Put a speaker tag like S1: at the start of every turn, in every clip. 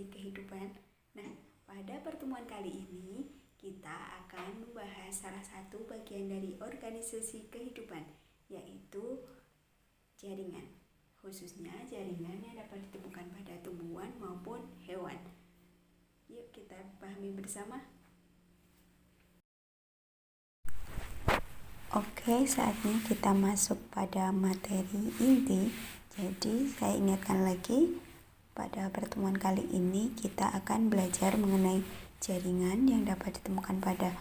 S1: organisasi kehidupan. Nah, pada pertemuan kali ini kita akan membahas salah satu bagian dari organisasi kehidupan, yaitu jaringan, khususnya jaringan yang dapat ditemukan pada tumbuhan maupun hewan. Yuk kita pahami bersama. Oke, saatnya kita masuk pada materi inti. Jadi saya ingatkan lagi, pada pertemuan kali ini kita akan belajar mengenai jaringan yang dapat ditemukan pada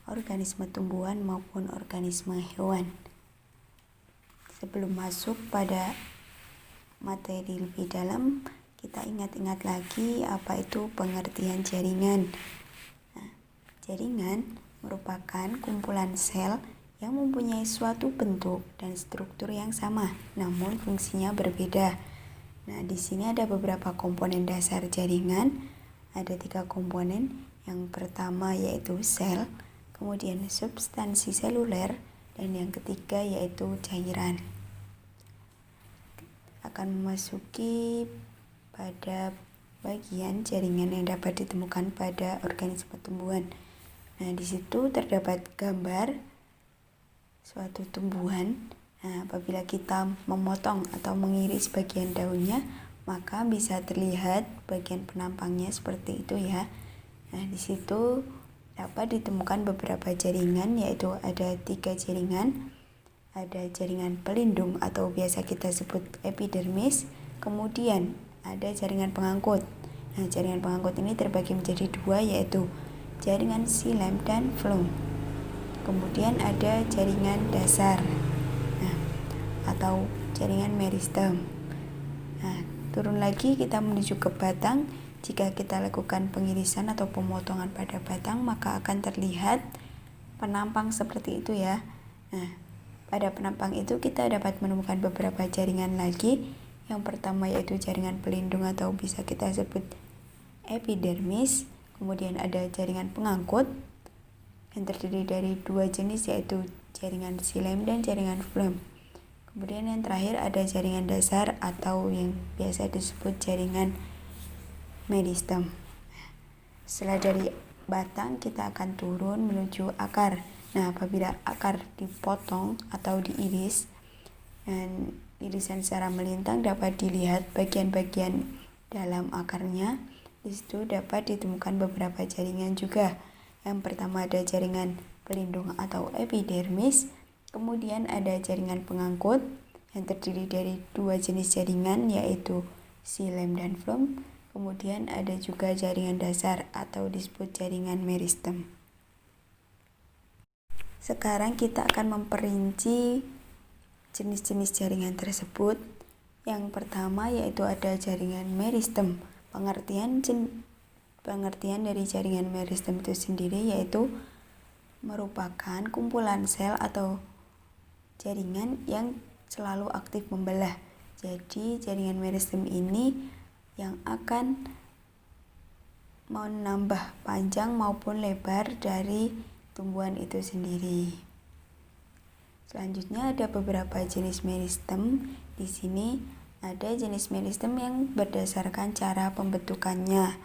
S1: organisme tumbuhan maupun organisme hewan. Sebelum masuk pada materi lebih dalam, kita ingat-ingat lagi apa itu pengertian jaringan. Nah, jaringan merupakan kumpulan sel yang mempunyai suatu bentuk dan struktur yang sama, namun fungsinya berbeda. Nah, di sini ada beberapa komponen dasar jaringan. Ada 3 komponen. Yang pertama yaitu sel, kemudian substansi seluler, dan yang ketiga yaitu cairan. Akan memasuki pada bagian jaringan yang dapat ditemukan pada organisme tumbuhan. Nah, di situ terdapat gambar suatu tumbuhan. Nah, apabila kita memotong atau mengiris bagian daunnya, maka bisa terlihat bagian penampangnya seperti itu ya. Nah, di situ dapat ditemukan beberapa jaringan, yaitu ada 3 jaringan. Ada jaringan pelindung atau biasa kita sebut epidermis, kemudian ada jaringan pengangkut. Nah, jaringan pengangkut ini terbagi menjadi 2, yaitu jaringan xilem dan phloem. Kemudian ada jaringan dasar, atau jaringan meristem. Nah, turun lagi kita menuju ke batang. Jika kita lakukan pengirisan atau pemotongan pada batang, maka akan terlihat penampang seperti itu ya. Nah, pada penampang itu kita dapat menemukan beberapa jaringan lagi. Yang pertama yaitu jaringan pelindung atau bisa kita sebut epidermis. Kemudian ada jaringan pengangkut yang terdiri dari 2 jenis, yaitu jaringan xilem dan jaringan phloem. Kemudian yang terakhir ada jaringan dasar atau yang biasa disebut jaringan meristem. Setelah dari batang kita akan turun menuju akar. Nah, apabila akar dipotong atau diiris, dan irisan secara melintang dapat dilihat bagian-bagian dalam akarnya. Di situ dapat ditemukan beberapa jaringan juga. Yang pertama ada jaringan pelindung atau epidermis, kemudian ada jaringan pengangkut yang terdiri dari 2 jenis jaringan, yaitu xilem dan phloem. Kemudian ada juga jaringan dasar atau disebut jaringan meristem. Sekarang kita akan memperinci jenis-jenis jaringan tersebut. Yang pertama yaitu ada jaringan meristem. Pengertian dari jaringan meristem itu sendiri yaitu merupakan kumpulan sel atau jaringan yang selalu aktif membelah. Jadi jaringan meristem ini yang akan menambah panjang maupun lebar dari tumbuhan itu sendiri. Selanjutnya ada beberapa jenis meristem. Di sini ada jenis meristem yang berdasarkan cara pembentukannya.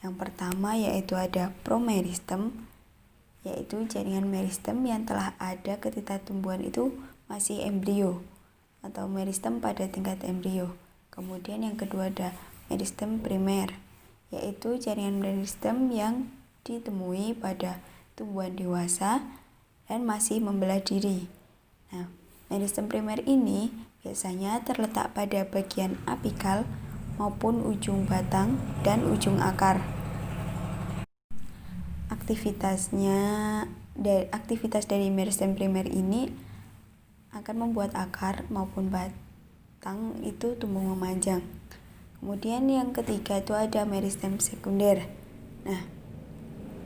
S1: Yang pertama yaitu ada promeristem, yaitu jaringan meristem yang telah ada ketika tumbuhan itu masih embrio atau meristem pada tingkat embrio. Kemudian yang kedua ada meristem primer, yaitu jaringan meristem yang ditemui pada tumbuhan dewasa dan masih membelah diri. Nah, meristem primer ini biasanya terletak pada bagian apikal maupun ujung batang dan ujung akar. Aktivitas dari meristem primer ini akan membuat akar maupun batang itu tumbuh memanjang. Kemudian yang ketiga itu ada meristem sekunder. Nah,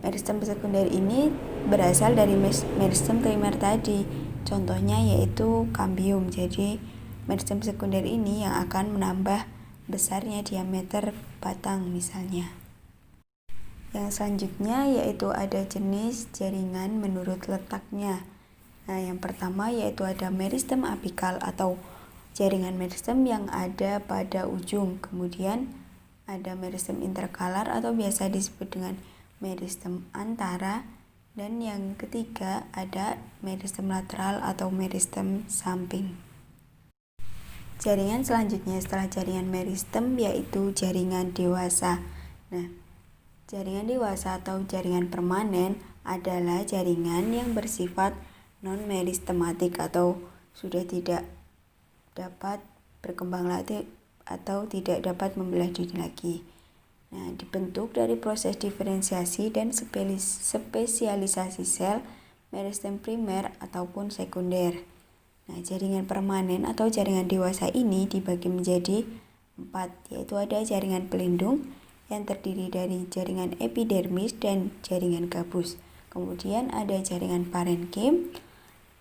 S1: meristem sekunder ini berasal dari meristem primer tadi. Contohnya yaitu kambium. Jadi meristem sekunder ini yang akan menambah besarnya diameter batang misalnya. Yang selanjutnya yaitu ada jenis jaringan menurut letaknya. Nah, yang pertama yaitu ada meristem apikal atau jaringan meristem yang ada pada ujung. Kemudian ada meristem interkalar atau biasa disebut dengan meristem antara, dan yang ketiga ada meristem lateral atau meristem samping. Jaringan selanjutnya setelah jaringan meristem yaitu jaringan dewasa. Nah, jaringan dewasa atau jaringan permanen adalah jaringan yang bersifat non-meristematik atau sudah tidak dapat berkembang lagi atau tidak dapat membelah diri lagi. Nah, dibentuk dari proses diferensiasi dan spesialisasi sel, meristem primer ataupun sekunder. Nah, jaringan permanen atau jaringan dewasa ini dibagi menjadi 4, yaitu ada jaringan pelindung yang terdiri dari jaringan epidermis dan jaringan gabus. Kemudian ada jaringan parenkim.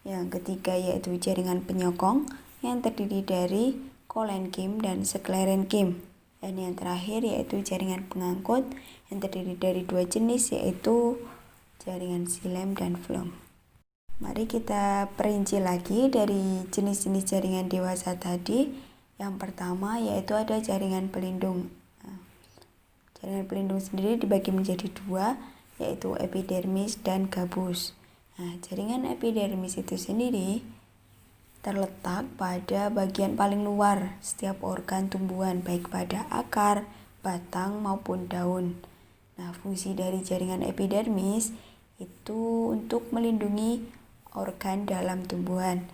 S1: Yang ketiga yaitu jaringan penyokong yang terdiri dari kolenkim dan sklerenkim. Dan yang terakhir yaitu jaringan pengangkut yang terdiri dari 2 jenis yaitu jaringan xilem dan phloem. Mari kita perinci lagi dari jenis-jenis jaringan dewasa tadi. Yang pertama yaitu ada jaringan pelindung. Jaringan pelindung sendiri dibagi menjadi 2, yaitu epidermis dan gabus. Nah, jaringan epidermis itu sendiri terletak pada bagian paling luar setiap organ tumbuhan, baik pada akar, batang, maupun daun. Nah, fungsi dari jaringan epidermis itu untuk melindungi organ dalam tumbuhan.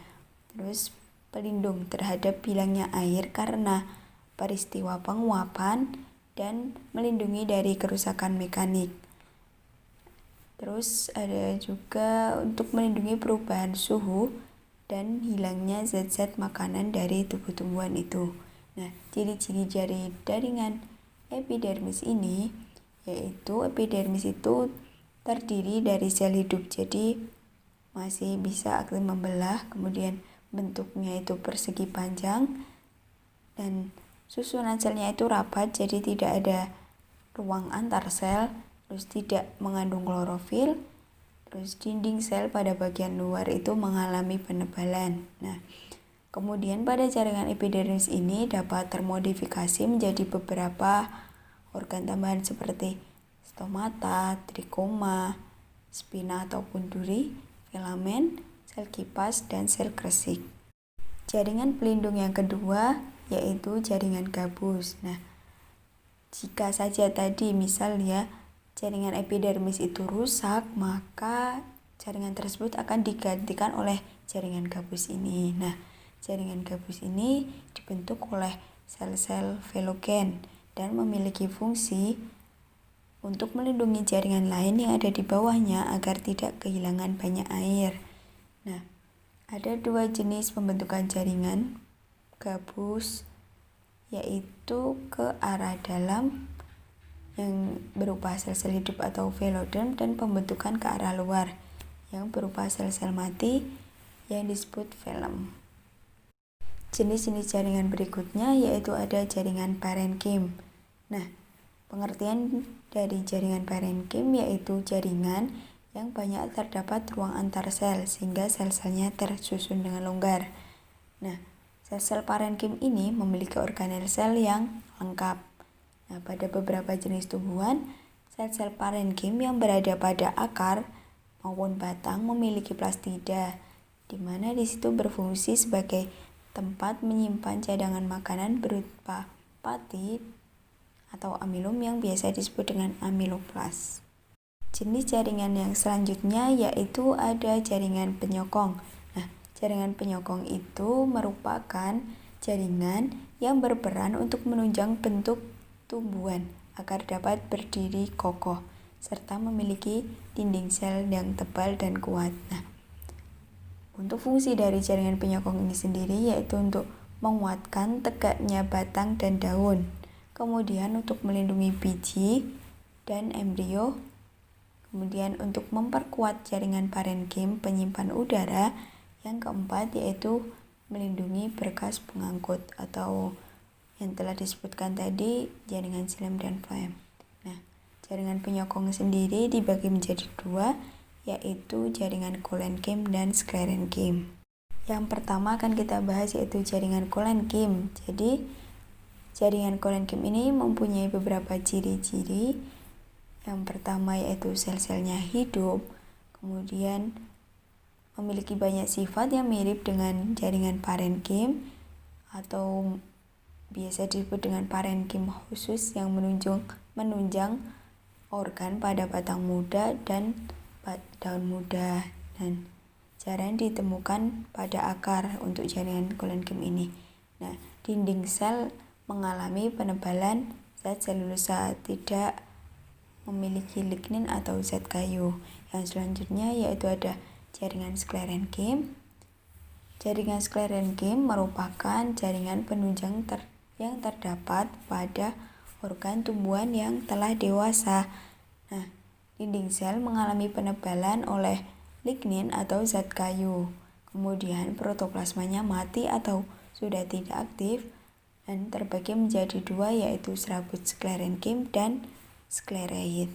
S1: Terus pelindung terhadap hilangnya air karena peristiwa penguapan dan melindungi dari kerusakan mekanik. Terus ada juga untuk melindungi perubahan suhu dan hilangnya zat-zat makanan dari tubuh tumbuhan itu. Nah, ciri-ciri dari jaringan epidermis ini yaitu epidermis itu terdiri dari sel hidup, jadi masih bisa aktif membelah, kemudian bentuknya itu persegi panjang dan susunan selnya itu rapat, jadi tidak ada ruang antar sel. Terus tidak mengandung klorofil, terus dinding sel pada bagian luar itu mengalami penebalan. Nah, kemudian pada jaringan epidermis ini dapat termodifikasi menjadi beberapa organ tambahan seperti stomata, trikoma, spina ataupun duri, filamen, sel kipas, dan sel kresik. Jaringan pelindung yang kedua yaitu jaringan gabus. Nah, jika saja tadi misal jaringan epidermis itu rusak, maka jaringan tersebut akan digantikan oleh jaringan gabus ini. Nah, jaringan gabus ini dibentuk oleh sel-sel velogen dan memiliki fungsi untuk melindungi jaringan lain yang ada di bawahnya agar tidak kehilangan banyak air. Nah, ada 2 jenis pembentukan jaringan gabus, yaitu ke arah dalam yang berupa sel-sel hidup atau veloderm dan pembentukan ke arah luar yang berupa sel-sel mati yang disebut velum. Jenis-jenis jaringan berikutnya yaitu ada jaringan parenkim. Nah, pengertian dari jaringan parenkim yaitu jaringan yang banyak terdapat ruang antar sel sehingga sel-selnya tersusun dengan longgar. Nah, sel-sel parenkim ini memiliki organel sel yang lengkap. Nah, pada beberapa jenis tumbuhan, sel-sel parenkim yang berada pada akar maupun batang memiliki plastida, di mana di situ berfungsi sebagai tempat menyimpan cadangan makanan berupa pati atau amilum yang biasa disebut dengan amiloplas. Jenis jaringan yang selanjutnya yaitu ada jaringan penyokong. Nah, jaringan penyokong itu merupakan jaringan yang berperan untuk menunjang bentuk tumbuhan agar dapat berdiri kokoh serta memiliki dinding sel yang tebal dan kuat. Nah, untuk fungsi dari jaringan penyokong ini sendiri yaitu untuk menguatkan tegaknya batang dan daun, kemudian untuk melindungi biji dan embrio, kemudian untuk memperkuat jaringan parenkim penyimpan udara, yang keempat yaitu melindungi berkas pengangkut atau yang telah disebutkan tadi jaringan xilem dan phloem. Nah, jaringan penyokong sendiri dibagi menjadi 2, yaitu jaringan kolenkim dan sklerenkim. Yang pertama akan kita bahas yaitu jaringan kolenkim. Jadi jaringan kolenkim ini mempunyai beberapa ciri-ciri. Yang pertama yaitu sel-selnya hidup, kemudian memiliki banyak sifat yang mirip dengan jaringan parenkim atau biasa disebut dengan parenkim khusus yang menunjang organ pada batang muda dan daun muda, dan jarang ditemukan pada akar untuk jaringan kolenkim ini. Nah, dinding sel mengalami penebalan zat selulosa, tidak memiliki lignin atau zat kayu. Yang selanjutnya yaitu ada jaringan sklerenkim. Jaringan sklerenkim merupakan jaringan penunjang yang terdapat pada organ tumbuhan yang telah dewasa. Nah, dinding sel mengalami penebalan oleh lignin atau zat kayu. Kemudian protoplasmanya mati atau sudah tidak aktif dan terbagi menjadi dua, yaitu serabut sklerenkim dan sklereid.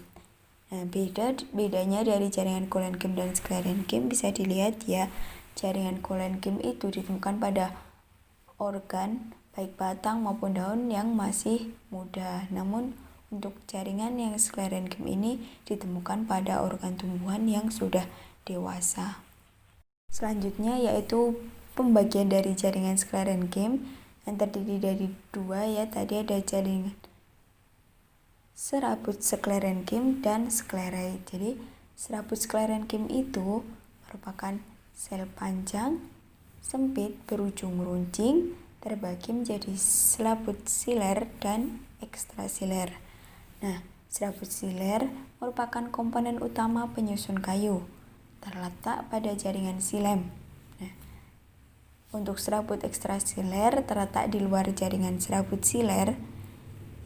S1: Nah, bedanya dari jaringan kolenkim dan sklerenkim bisa dilihat ya. Jaringan kolenkim itu ditemukan pada organ baik batang maupun daun yang masih muda. Namun untuk jaringan yang sklerenkim ini ditemukan pada organ tumbuhan yang sudah dewasa. Selanjutnya yaitu pembagian dari jaringan sklerenkim yang terdiri dari dua ya. Tadi ada jaringan serabut sklerenkim dan sklereid. Jadi serabut sklerenkim itu merupakan sel panjang, sempit, berujung runcing, terbagi menjadi selaput siler dan ekstrasiler. Nah, serabut siler merupakan komponen utama penyusun kayu, terletak pada jaringan silem. Nah, untuk serabut ekstrasiler terletak di luar jaringan serabut siler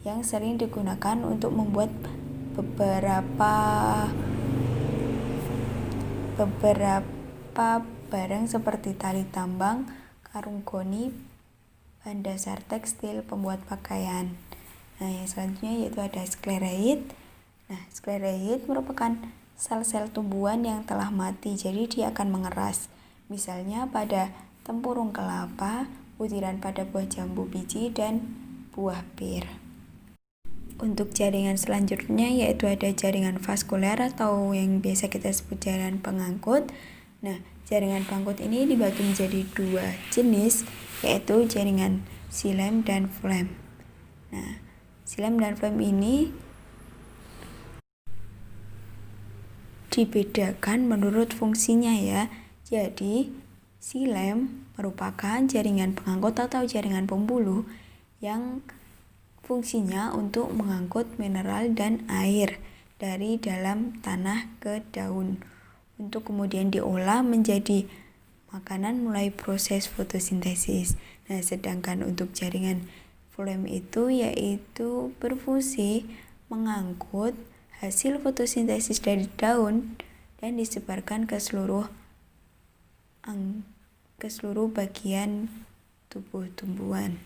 S1: yang sering digunakan untuk membuat beberapa barang seperti tali tambang, karung goni, bahan dasar tekstil, pembuat pakaian. Nah, yang selanjutnya yaitu ada sklereid. Nah, sklereid merupakan sel-sel tumbuhan yang telah mati, jadi dia akan mengeras. Misalnya pada tempurung kelapa, butiran pada buah jambu biji, dan buah pir. Untuk jaringan selanjutnya yaitu ada jaringan vaskuler atau yang biasa kita sebut jaringan pengangkut. Nah, jaringan pengangkut ini dibagi menjadi dua jenis, yaitu jaringan silem dan flem. Nah, silem dan flem ini dibedakan menurut fungsinya ya. Jadi, silem merupakan jaringan pengangkut atau jaringan pembuluh yang fungsinya untuk mengangkut mineral dan air dari dalam tanah ke daun untuk kemudian diolah menjadi makanan mulai proses fotosintesis. Nah, sedangkan untuk jaringan flem itu yaitu berfungsi mengangkut hasil fotosintesis dari daun dan disebarkan ke seluruh bagian tubuh tumbuhan.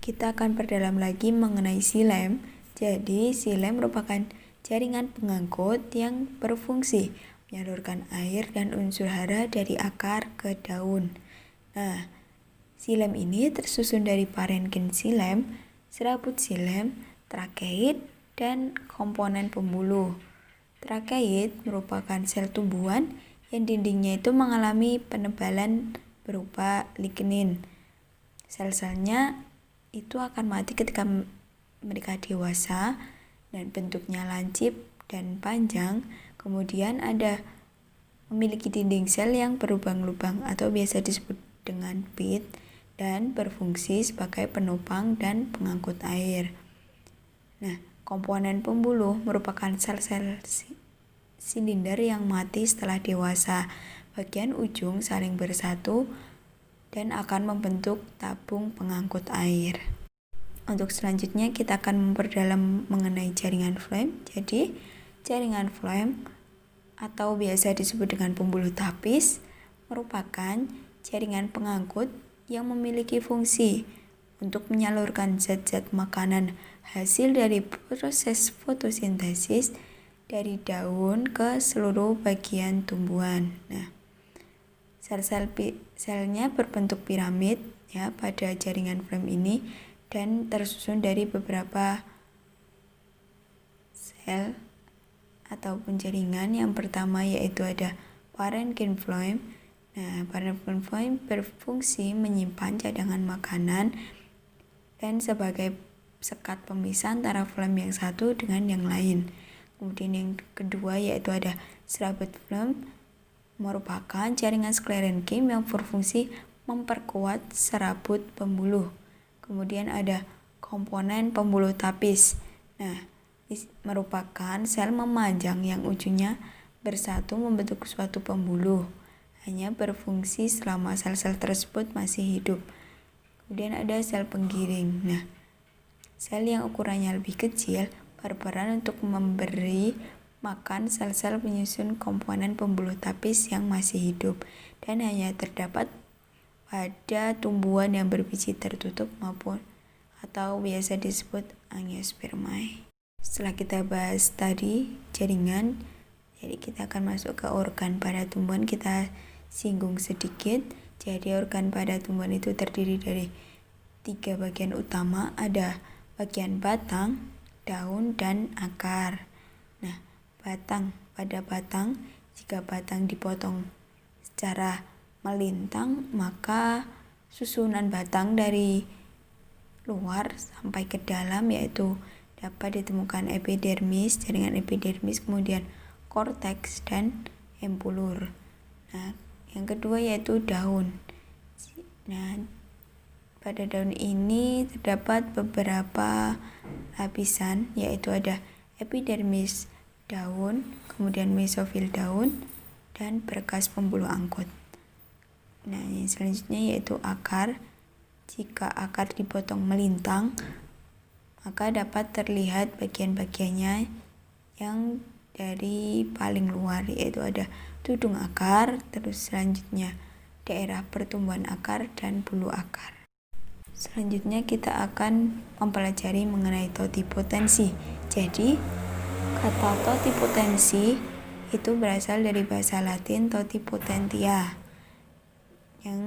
S1: Kita akan perdalam lagi mengenai silem. Jadi, silem merupakan jaringan pengangkut yang berfungsi menyalurkan air dan unsur hara dari akar ke daun. Nah, silem ini tersusun dari parenkim silem, serabut silem, trakeid, dan komponen pembuluh. Trakeid merupakan sel tumbuhan yang dindingnya itu mengalami penebalan berupa lignin. Sel-selnya itu akan mati ketika mereka dewasa dan bentuknya lancip dan panjang. Kemudian ada memiliki dinding sel yang berlubang-lubang atau biasa disebut dengan pit dan berfungsi sebagai penopang dan pengangkut air. Nah, komponen pembuluh merupakan sel-sel silinder yang mati setelah dewasa. Bagian ujung saling bersatu dan akan membentuk tabung pengangkut air. Untuk selanjutnya kita akan memperdalam mengenai jaringan flem. Jadi, jaringan flem atau biasa disebut dengan pembuluh tapis merupakan jaringan pengangkut yang memiliki fungsi untuk menyalurkan zat-zat makanan hasil dari proses fotosintesis dari daun ke seluruh bagian tumbuhan. Nah, selnya berbentuk piramid ya pada jaringan flem ini, dan tersusun dari beberapa sel ataupun jaringan. Yang pertama yaitu ada parenchyma. Nah, parenchyma berfungsi menyimpan cadangan makanan dan sebagai sekat pemisah antara flem yang satu dengan yang lain. Kemudian yang kedua yaitu ada serabut flem, merupakan jaringan sklerenchyma yang berfungsi memperkuat serabut pembuluh. Kemudian ada komponen pembuluh tapis. Nah, merupakan sel memanjang yang ujungnya bersatu membentuk suatu pembuluh. Hanya berfungsi selama sel-sel tersebut masih hidup. Kemudian ada sel penggiring. Nah, sel yang ukurannya lebih kecil berperan untuk memberi makan sel-sel penyusun komponen pembuluh tapis yang masih hidup dan hanya terdapat pada tumbuhan yang berbiji tertutup maupun atau biasa disebut angiospermae. Setelah kita bahas tadi jaringan, jadi kita akan masuk ke organ pada tumbuhan. Kita singgung sedikit. Jadi organ pada tumbuhan itu terdiri dari 3 bagian utama, ada bagian batang, daun, dan akar. Nah, pada batang, jika batang dipotong secara melintang, maka susunan batang dari luar sampai ke dalam yaitu dapat ditemukan epidermis, jaringan epidermis, kemudian korteks, dan empulur. Nah, yang kedua yaitu daun. Nah, pada daun ini terdapat beberapa lapisan, yaitu ada epidermis daun, kemudian mesofil daun, dan berkas pembuluh angkut. Nah, yang selanjutnya yaitu akar. Jika akar dipotong melintang, maka dapat terlihat bagian-bagiannya yang dari paling luar, yaitu ada tudung akar, terus selanjutnya daerah pertumbuhan akar dan bulu akar. Selanjutnya kita akan mempelajari mengenai totipotensi. Jadi, kata totipotensi itu berasal dari bahasa Latin totipotentia, yang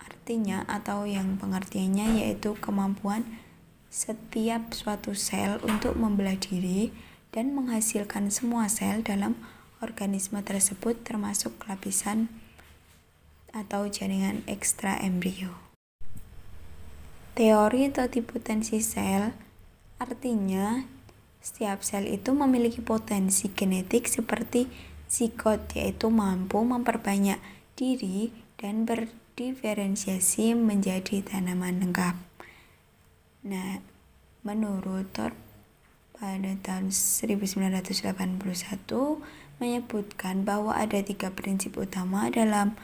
S1: artinya atau yang pengertiannya yaitu kemampuan setiap suatu sel untuk membelah diri dan menghasilkan semua sel dalam organisme tersebut, termasuk lapisan atau jaringan ekstra embrio. Teori totipotensi sel artinya setiap sel itu memiliki potensi genetik seperti zigot, yaitu mampu memperbanyak diri dan berdiferensiasi menjadi tanaman lengkap. Nah, menurut Thorpe pada tahun 1981 menyebutkan bahwa ada 3 prinsip utama dalam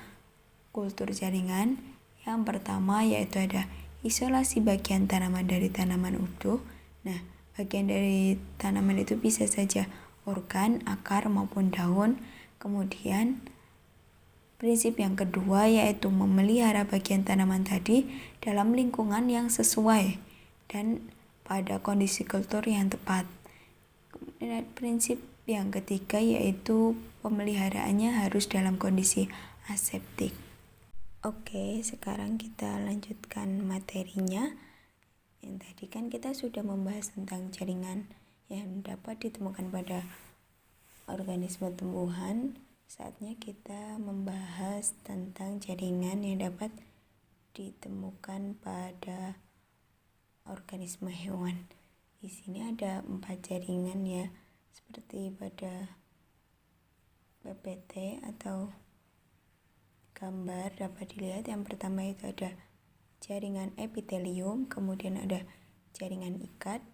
S1: kultur jaringan. Yang pertama yaitu ada isolasi bagian tanaman dari tanaman utuh. Nah, bagian dari tanaman itu bisa saja organ, akar, maupun daun. Kemudian prinsip yang kedua yaitu memelihara bagian tanaman tadi dalam lingkungan yang sesuai dan pada kondisi kultur yang tepat. Kemudian prinsip yang ketiga yaitu pemeliharaannya harus dalam kondisi aseptik. Oke, sekarang kita lanjutkan materinya. Yang tadi kan kita sudah membahas tentang jaringan yang dapat ditemukan pada organisme tumbuhan. Saatnya kita membahas tentang jaringan yang dapat ditemukan pada organisme hewan. Di sini ada 4 jaringan ya, seperti pada PPT atau gambar dapat dilihat. Yang pertama itu ada jaringan epitelium, kemudian ada jaringan ikat,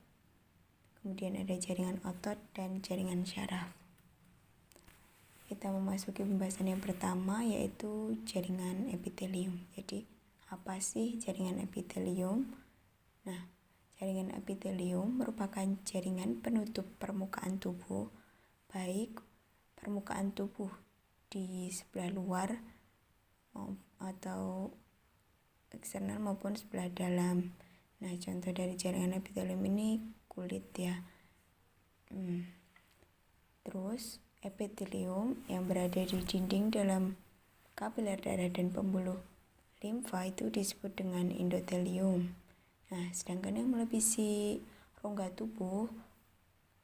S1: kemudian ada jaringan otot, dan jaringan syaraf. Kita memasuki pembahasan yang pertama yaitu jaringan epitelium. Jadi, apa sih jaringan epitelium? Nah, jaringan epitelium merupakan jaringan penutup permukaan tubuh, baik permukaan tubuh di sebelah luar atau eksternal maupun sebelah dalam. Nah, contoh dari jaringan epitelium ini kulit ya. Terus epitelium yang berada di dinding dalam kapiler darah dan pembuluh limfa itu disebut dengan endotelium. Nah, sedangkan yang melapisi rongga tubuh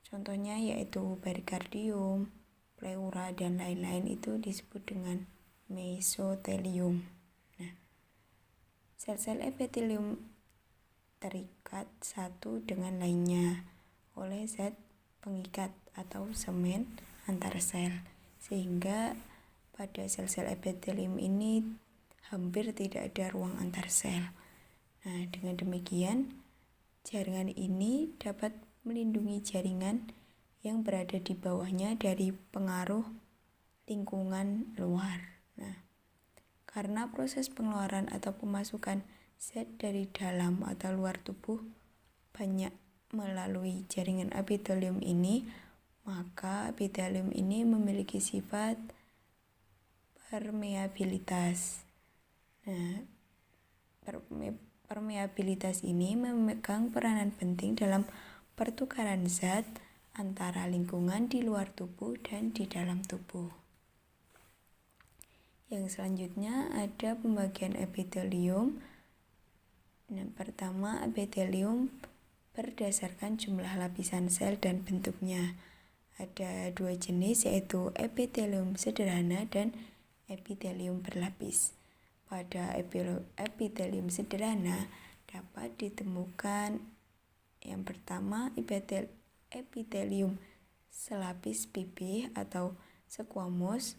S1: contohnya yaitu perikardium, pleura, dan lain-lain itu disebut dengan mesotelium. Nah, sel-sel epitelium terikat satu dengan lainnya oleh zat pengikat atau semen antar sel, sehingga pada sel-sel epitelium ini hampir tidak ada ruang antar sel. Nah, dengan demikian, jaringan ini dapat melindungi jaringan yang berada di bawahnya dari pengaruh lingkungan luar. Nah, karena proses pengeluaran atau pemasukan zat dari dalam atau luar tubuh banyak melalui jaringan epitelium ini, maka epitelium ini memiliki sifat permeabilitas. Nah, permeabilitas ini memegang peranan penting dalam pertukaran zat antara lingkungan di luar tubuh dan di dalam tubuh. Yang selanjutnya ada pembagian epitelium. Nah, pertama, epitelium berdasarkan jumlah lapisan sel dan bentuknya. Ada dua jenis, yaitu epitelium sederhana dan epitelium berlapis. Pada epitelium sederhana dapat ditemukan yang pertama epitelium selapis pipih atau squamous.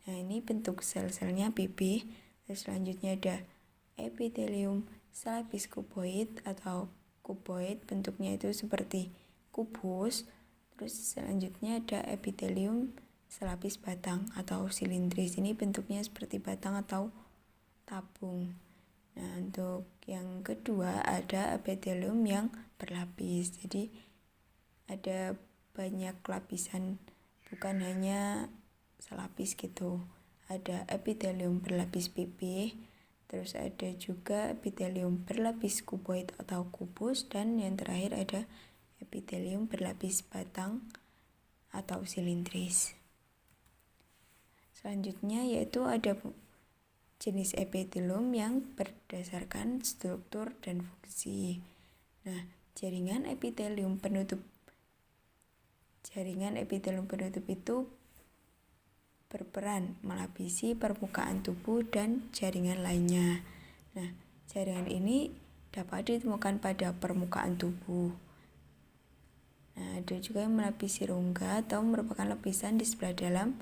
S1: Nah, ini bentuk sel-selnya pipih. Terus selanjutnya ada epitelium selapis kuboid atau kuboid, bentuknya itu seperti kubus. Terus selanjutnya ada epitelium selapis batang atau silindris, ini bentuknya seperti batang atau tabung. Nah, untuk yang kedua ada epitelium yang berlapis, jadi ada banyak lapisan, bukan hanya selapis gitu. Ada epitelium berlapis pipih, terus ada juga epitelium berlapis kuboid atau kubus, dan yang terakhir ada epitelium berlapis batang atau silindris. Selanjutnya yaitu ada jenis epitelium yang berdasarkan struktur dan fungsi. Nah, jaringan epitelium penutup itu berperan melapisi permukaan tubuh dan jaringan lainnya. Nah, jaringan ini dapat ditemukan pada permukaan tubuh. Nah, ada juga yang melapisi rongga atau merupakan lapisan di sebelah dalam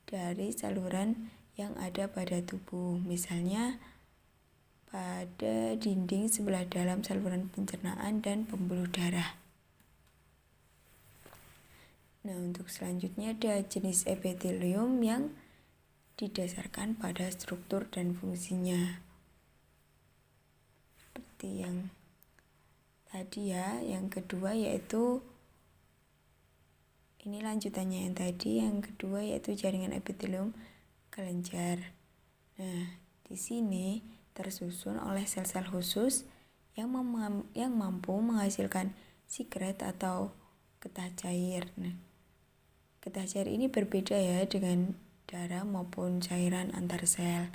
S1: dari saluran yang ada pada tubuh, misalnya pada dinding sebelah dalam saluran pencernaan dan pembuluh darah. Nah, untuk selanjutnya ada jenis epitelium yang didasarkan pada struktur dan fungsinya. Seperti yang tadi ya, yang kedua yaitu ini lanjutannya yang tadi, yang kedua yaitu jaringan epitelium kelenjar. Nah, di sini tersusun oleh sel-sel khusus yang mampu menghasilkan sikret atau getah cair. Nah, getah cair ini berbeda ya dengan darah maupun cairan antar sel.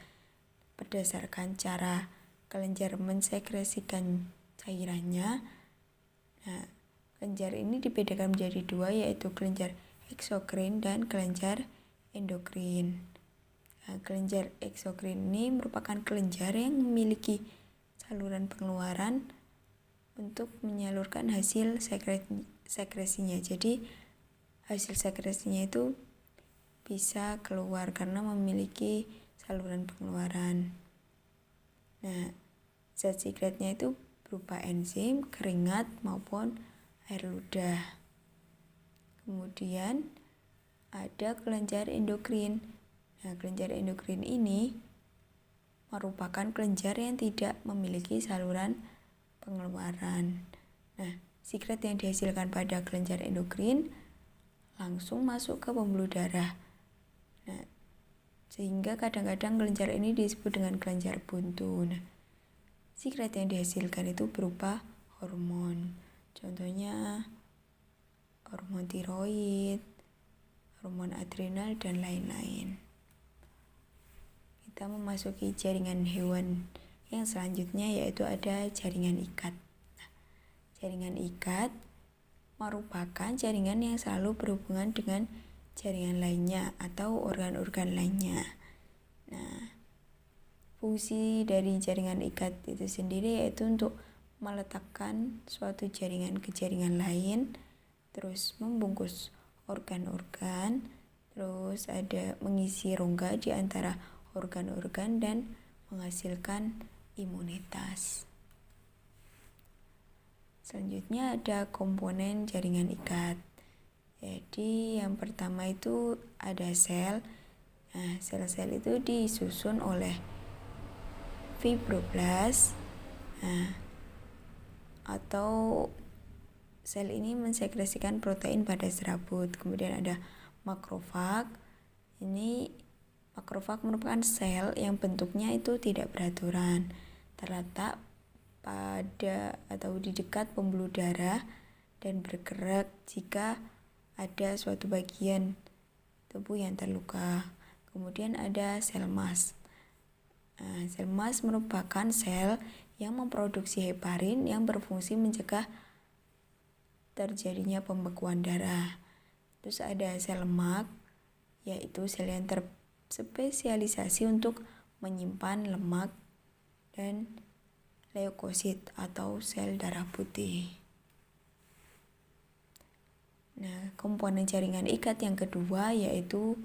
S1: Berdasarkan cara kelenjar mensekresikan cairannya, nah, kelenjar ini dibedakan menjadi dua, yaitu kelenjar eksokrin dan kelenjar endokrin. Nah, kelenjar eksokrin ini merupakan kelenjar yang memiliki saluran pengeluaran untuk menyalurkan hasil sekresinya. Jadi hasil sekresinya itu bisa keluar karena memiliki saluran pengeluaran. Nah, zat sekretnya itu berupa enzim, keringat, maupun air ludah. Kemudian ada kelenjar endokrin. Nah, kelenjar endokrin ini merupakan kelenjar yang tidak memiliki saluran pengeluaran. Nah, sikret yang dihasilkan pada kelenjar endokrin langsung masuk ke pembuluh darah. Nah, sehingga kadang-kadang kelenjar ini disebut dengan kelenjar buntu. Nah, sikret yang dihasilkan itu berupa hormon. Contohnya hormon tiroid, hormon adrenal, dan lain-lain. Kita memasuki jaringan hewan Yang selanjutnya yaitu ada jaringan ikat. Nah, jaringan ikat merupakan jaringan yang selalu berhubungan dengan jaringan lainnya atau organ-organ lainnya. Nah, fungsi dari jaringan ikat itu sendiri yaitu untuk meletakkan suatu jaringan ke jaringan lain, terus membungkus organ-organ, terus ada mengisi rongga di antara organ-organ dan menghasilkan imunitas. Selanjutnya ada komponen jaringan ikat. Jadi yang pertama itu ada sel. Nah, sel-sel itu disusun oleh fibroblast. Nah, atau sel ini mensekresikan protein pada serabut. Kemudian ada makrofag. Ini makrofag merupakan sel yang bentuknya itu tidak beraturan, terletak pada atau di dekat pembuluh darah dan bergerak jika ada suatu bagian tubuh yang terluka. Kemudian ada sel mast. Sel mast merupakan sel yang memproduksi heparin yang berfungsi mencegah terjadinya pembekuan darah. Terus ada sel lemak, yaitu sel yang terspesialisasi untuk menyimpan lemak, dan leukosit atau sel darah putih. Nah, komponen jaringan ikat yang kedua yaitu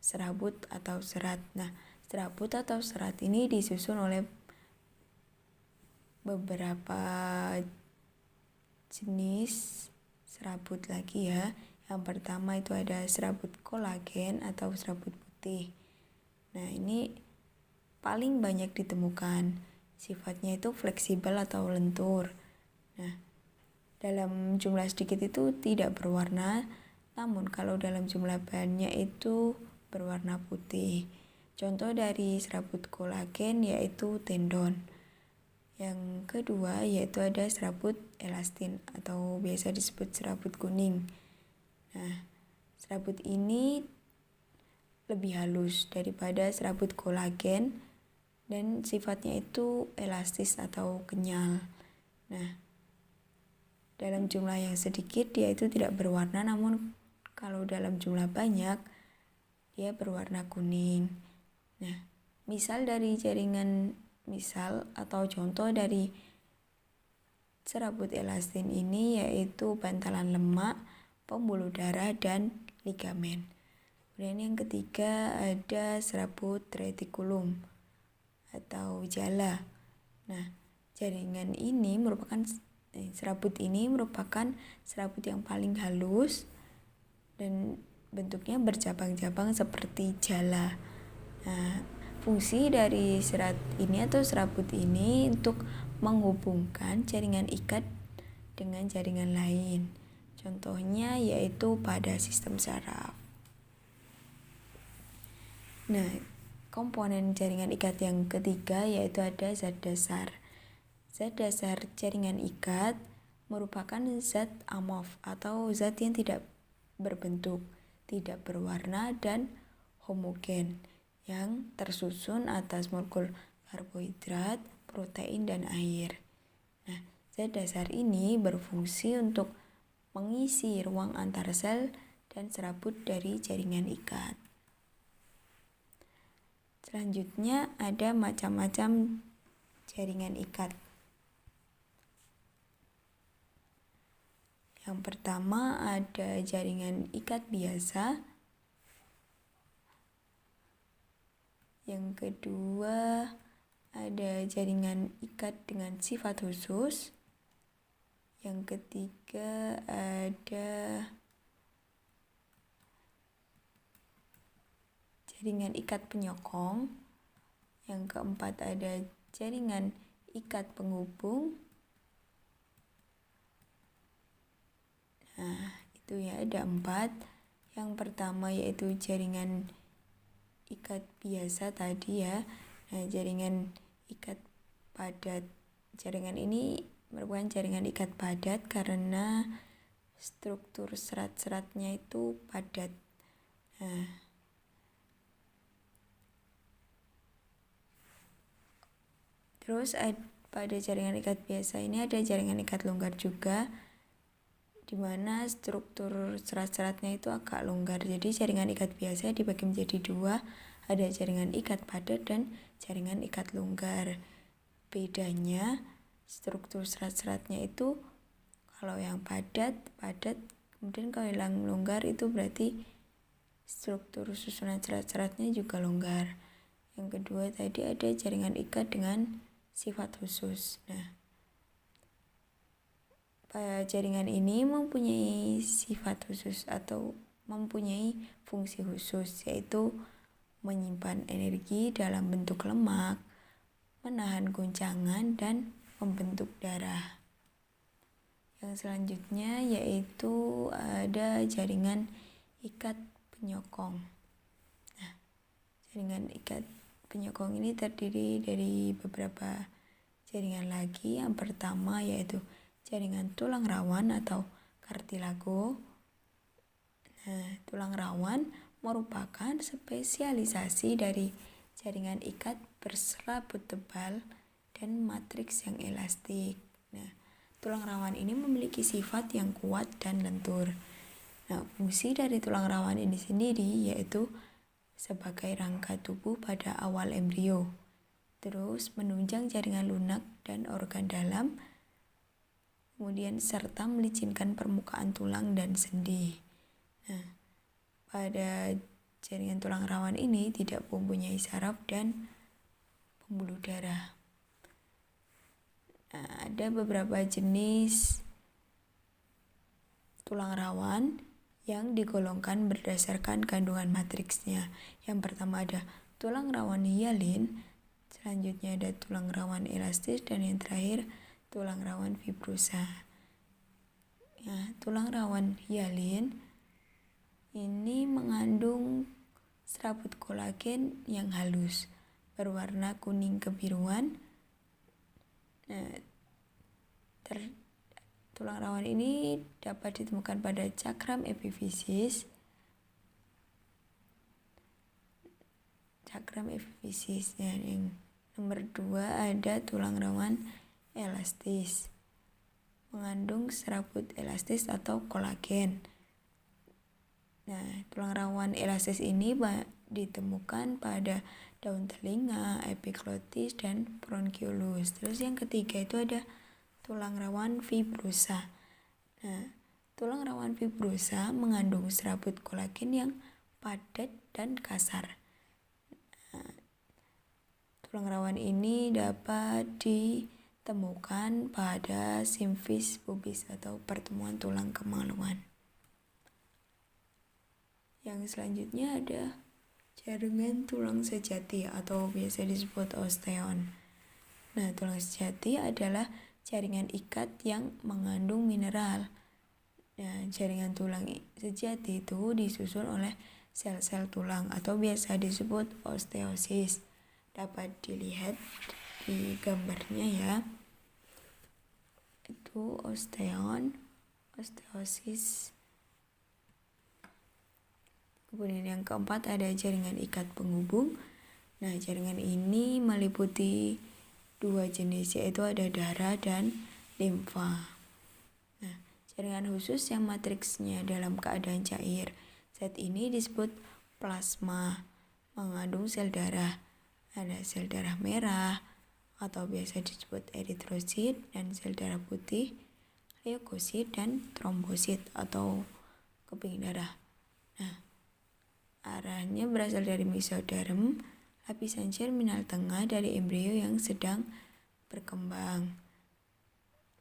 S1: serabut atau serat. Nah, serabut atau serat ini disusun oleh beberapa jenis serabut lagi ya. Yang pertama itu ada serabut kolagen atau serabut putih. Nah, ini paling banyak ditemukan. Sifatnya itu fleksibel atau lentur. Nah, dalam jumlah sedikit itu tidak berwarna, namun kalau dalam jumlah banyak itu berwarna putih. Contoh dari serabut kolagen yaitu tendon. Yang kedua yaitu ada serabut elastin atau biasa disebut serabut kuning. Nah, serabut ini lebih halus daripada serabut kolagen dan sifatnya itu elastis atau kenyal. Nah, dalam jumlah yang sedikit dia itu tidak berwarna, namun kalau dalam jumlah banyak dia berwarna kuning. Nah, misal atau contoh dari serabut elastin ini yaitu bantalan lemak, pembuluh darah, dan ligamen. Kemudian yang ketiga ada serabut retikulum atau jala. Nah, serabut ini merupakan serabut yang paling halus dan bentuknya bercabang-cabang seperti jala. Nah, fungsi dari serat ini atau serabut ini untuk menghubungkan jaringan ikat dengan jaringan lain. Contohnya yaitu pada sistem saraf. Nah, komponen jaringan ikat yang ketiga yaitu ada zat dasar. Zat dasar jaringan ikat merupakan zat amorf atau zat yang tidak berbentuk, tidak berwarna, dan homogen yang tersusun atas molekul karbohidrat, protein, dan air. Nah, zat dasar ini berfungsi untuk mengisi ruang antar sel dan serabut dari jaringan ikat. Selanjutnya ada macam-macam jaringan ikat. Yang pertama ada jaringan ikat biasa. Yang kedua ada jaringan ikat dengan sifat khusus. Yang ketiga ada jaringan ikat penyokong. Yang keempat ada jaringan ikat penghubung. Nah, itu ya ada 4. Yang pertama yaitu jaringan ikat biasa tadi ya. Nah, jaringan ikat padat. Jaringan ini merupakan jaringan ikat padat karena struktur serat-seratnya itu padat. Nah, Terus pada jaringan ikat biasa ini ada jaringan ikat longgar juga, di mana struktur serat-seratnya itu agak longgar. Jadi jaringan ikat biasa dibagi menjadi dua, ada jaringan ikat padat dan jaringan ikat longgar. Bedanya struktur serat-seratnya itu kalau yang padat, kemudian kalau yang longgar itu berarti struktur susunan serat-seratnya juga longgar. Yang kedua tadi ada jaringan ikat dengan sifat khusus. Nah, jaringan ini mempunyai sifat khusus atau mempunyai fungsi khusus, yaitu menyimpan energi dalam bentuk lemak, menahan goncangan, dan membentuk darah. Yang selanjutnya yaitu ada jaringan ikat penyokong. Nah, jaringan ikat penyokong ini terdiri dari beberapa jaringan lagi. Yang pertama yaitu jaringan tulang rawan atau kartilago. Nah, tulang rawan merupakan spesialisasi dari jaringan ikat berserabut tebal dan matriks yang elastik. Nah, tulang rawan ini memiliki sifat yang kuat dan lentur. Nah, fungsi dari tulang rawan ini sendiri yaitu sebagai rangka tubuh pada awal embrio, terus menunjang jaringan lunak dan organ dalam, kemudian serta melicinkan permukaan tulang dan sendi. Nah, pada jaringan tulang rawan ini tidak mempunyai saraf dan pembuluh darah. Nah, ada beberapa jenis tulang rawan yang digolongkan berdasarkan kandungan matriksnya. Yang pertama ada tulang rawan hialin, selanjutnya ada tulang rawan elastis, dan yang terakhir tulang rawan fibrosa. Nah, tulang rawan hialin ini mengandung serabut kolagen yang halus berwarna kuning kebiruan. Nah, tulang rawan ini dapat ditemukan pada cakram epifisis. Yang nomor 2 ada tulang rawan elastis, mengandung serabut elastis atau kolagen. Nah, tulang rawan elastis ini ditemukan pada daun telinga, epiglotis, dan bronchiolus. Terus yang ketiga itu ada tulang rawan fibrosa. Nah, tulang rawan fibrosa mengandung serabut kolagen yang padat dan kasar. Nah, tulang rawan ini dapat ditemukan pada simfis pubis atau pertemuan tulang kemaluan. Yang selanjutnya ada jaringan tulang sejati atau biasa disebut osteon. Nah, tulang sejati adalah jaringan ikat yang mengandung mineral. Nah, jaringan tulang sejati itu disusun oleh sel-sel tulang atau biasa disebut osteosis. Dapat dilihat di gambarnya ya. Itu osteon, osteosis. Kemudian yang keempat ada jaringan ikat penghubung. Nah, jaringan ini meliputi dua jenis, yaitu ada darah dan limfa. Nah, jaringan khusus yang matriksnya dalam keadaan cair zat ini disebut plasma, mengandung sel darah. Ada sel darah merah atau biasa disebut eritrosit, dan sel darah putih, leukosit, dan trombosit atau keping darah. Nah, arahnya berasal dari mesoderm, lapisan germinal tengah dari embrio yang sedang berkembang.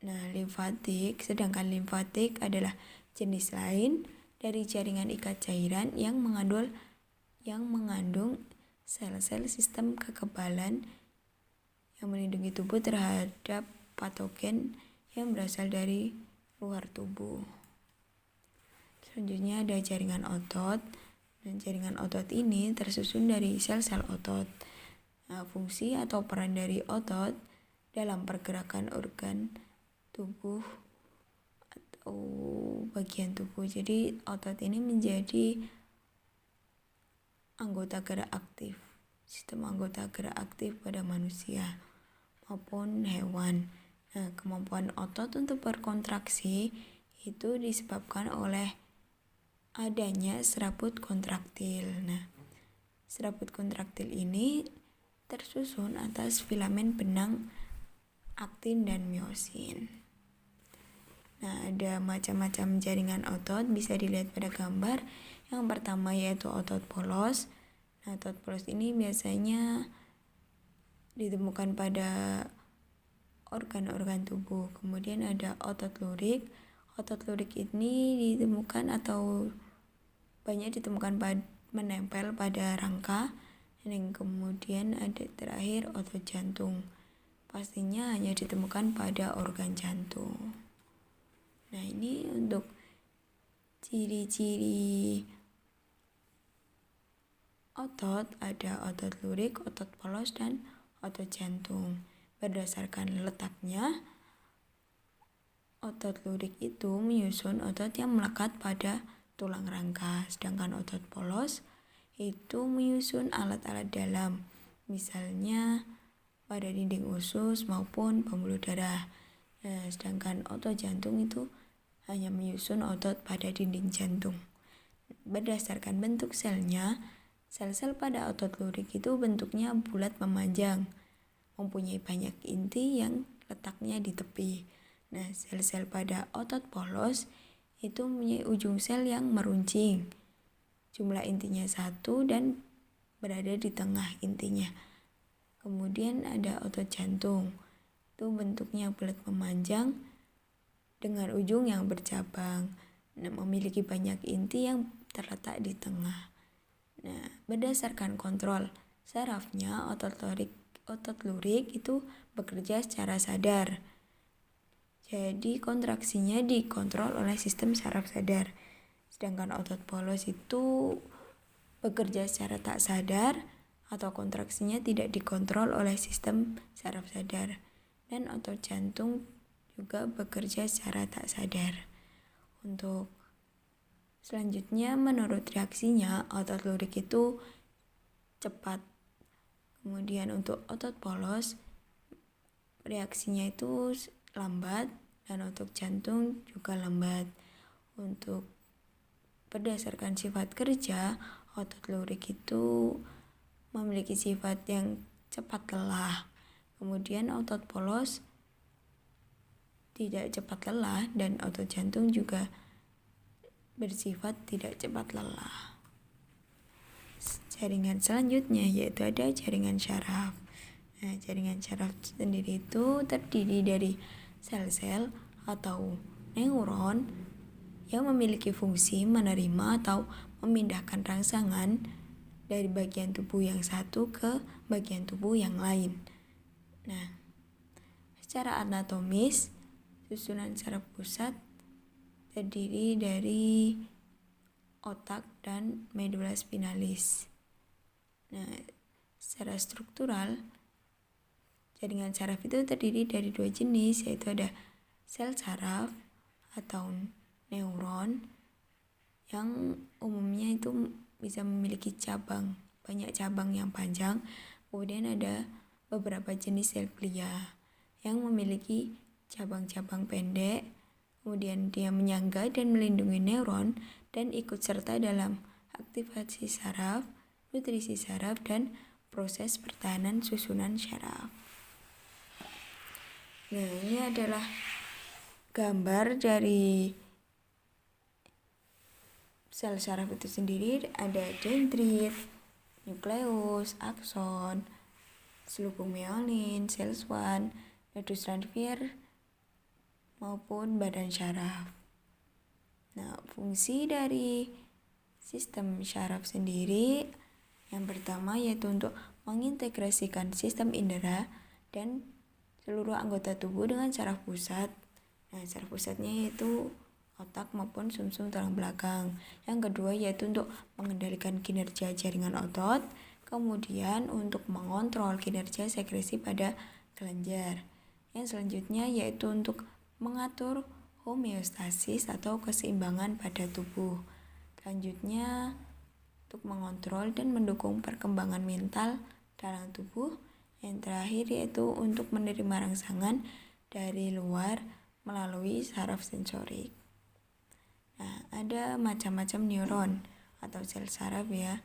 S1: Nah, sedangkan limfatik adalah jenis lain dari jaringan ikat cairan yang mengandung sel-sel sistem kekebalan yang melindungi tubuh terhadap patogen yang berasal dari luar tubuh. Selanjutnya ada jaringan otot. Dan jaringan otot ini tersusun dari sel-sel otot. Nah, fungsi atau peran dari otot dalam pergerakan organ tubuh atau bagian tubuh. Jadi otot ini menjadi anggota gerak aktif, sistem anggota gerak aktif pada manusia maupun hewan. Nah, kemampuan otot untuk berkontraksi itu disebabkan oleh adanya serabut kontraktil. Nah, serabut kontraktil ini tersusun atas filamen benang aktin dan miosin. Nah, ada macam-macam jaringan otot bisa dilihat pada gambar. Yang pertama yaitu otot polos. Nah, otot polos ini biasanya ditemukan pada organ-organ tubuh. Kemudian ada otot lurik. Otot lurik ini ditemukan atau banyak ditemukan menempel pada rangka. Dan kemudian ada terakhir otot jantung. Pastinya hanya ditemukan pada organ jantung. Nah, ini untuk ciri-ciri otot, ada otot lurik, otot polos, dan otot jantung. Berdasarkan letaknya, otot lurik itu menyusun otot yang melekat pada tulang rangka, sedangkan otot polos itu menyusun alat-alat dalam, misalnya pada dinding usus maupun pembuluh darah. Nah, sedangkan otot jantung itu hanya menyusun otot pada dinding jantung. Berdasarkan bentuk selnya, sel-sel pada otot lurik itu bentuknya bulat memanjang, mempunyai banyak inti yang letaknya di tepi. Nah, sel-sel pada otot polos itu mempunyai ujung sel yang meruncing. Jumlah intinya 1 dan berada di tengah intinya. Kemudian ada otot jantung. Itu bentuknya bulat memanjang dengan ujung yang bercabang. Nah, memiliki banyak inti yang terletak di tengah. Nah, berdasarkan kontrol sarafnya, otot lurik itu bekerja secara sadar. Jadi kontraksinya dikontrol oleh sistem saraf sadar. Sedangkan otot polos itu bekerja secara tak sadar atau kontraksinya tidak dikontrol oleh sistem saraf sadar. Dan otot jantung juga bekerja secara tak sadar. Untuk selanjutnya, menurut reaksinya, otot lurik itu cepat. Kemudian untuk otot polos, reaksinya itu lambat, dan otot jantung juga lambat. Untuk berdasarkan sifat kerja, otot lurik itu memiliki sifat yang cepat lelah. Kemudian otot polos tidak cepat lelah, dan otot jantung juga bersifat tidak cepat lelah. Jaringan selanjutnya yaitu ada jaringan syaraf. Nah, jaringan syaraf sendiri itu terdiri dari sel-sel atau neuron yang memiliki fungsi menerima atau memindahkan rangsangan dari bagian tubuh yang satu ke bagian tubuh yang lain. Nah, secara anatomis, susunan saraf pusat terdiri dari otak dan medula spinalis. Nah, secara struktural, jaringan saraf itu terdiri dari 2 jenis, yaitu ada sel saraf atau neuron yang umumnya itu bisa memiliki banyak cabang yang panjang. Kemudian ada beberapa jenis sel glia yang memiliki cabang-cabang pendek. Kemudian dia menyangga dan melindungi neuron dan ikut serta dalam aktivasi saraf, nutrisi saraf, dan proses pertahanan susunan saraf. Nah, ini adalah gambar dari sel saraf itu sendiri. Ada dendrit, nukleus, akson, selubung myelin, sel Schwann, nodus Ranvier, maupun badan syaraf. Nah, fungsi dari sistem syaraf sendiri yang pertama yaitu untuk mengintegrasikan sistem indera dan seluruh anggota tubuh dengan saraf pusat. Nah, saraf pusatnya yaitu otak maupun sumsum tulang belakang. Yang kedua yaitu untuk mengendalikan kinerja jaringan otot, kemudian untuk mengontrol kinerja sekresi pada kelenjar. Yang selanjutnya yaitu untuk mengatur homeostasis atau keseimbangan pada tubuh. Selanjutnya untuk mengontrol dan mendukung perkembangan mental dalam tubuh. Yang terakhir yaitu untuk menerima rangsangan dari luar melalui saraf sensorik. Nah, ada macam-macam neuron atau sel saraf ya.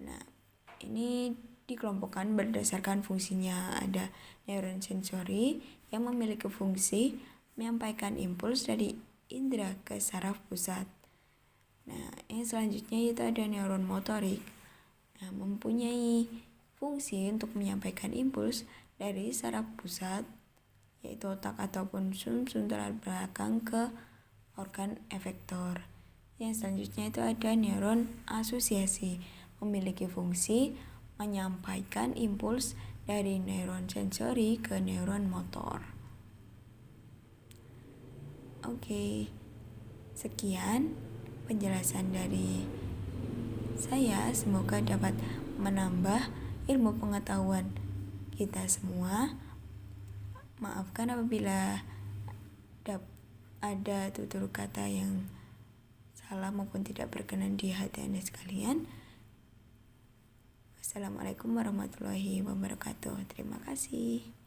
S1: Nah, ini dikelompokkan berdasarkan fungsinya. Ada neuron sensori yang memiliki fungsi menyampaikan impuls dari indera ke saraf pusat. Nah, yang selanjutnya itu ada neuron motorik. Nah, mempunyai fungsi untuk menyampaikan impuls dari saraf pusat, yaitu otak ataupun sumsum tulang belakang ke organ efektor. Yang selanjutnya itu ada neuron asosiasi, memiliki fungsi menyampaikan impuls dari neuron sensori ke neuron motor. Oke, sekian penjelasan dari saya, semoga dapat menambah ilmu pengetahuan kita semua. Maafkan apabila ada tutur kata yang salah maupun tidak berkenan di hati Anda sekalian. Wassalamualaikum warahmatullahi wabarakatuh. Terima kasih.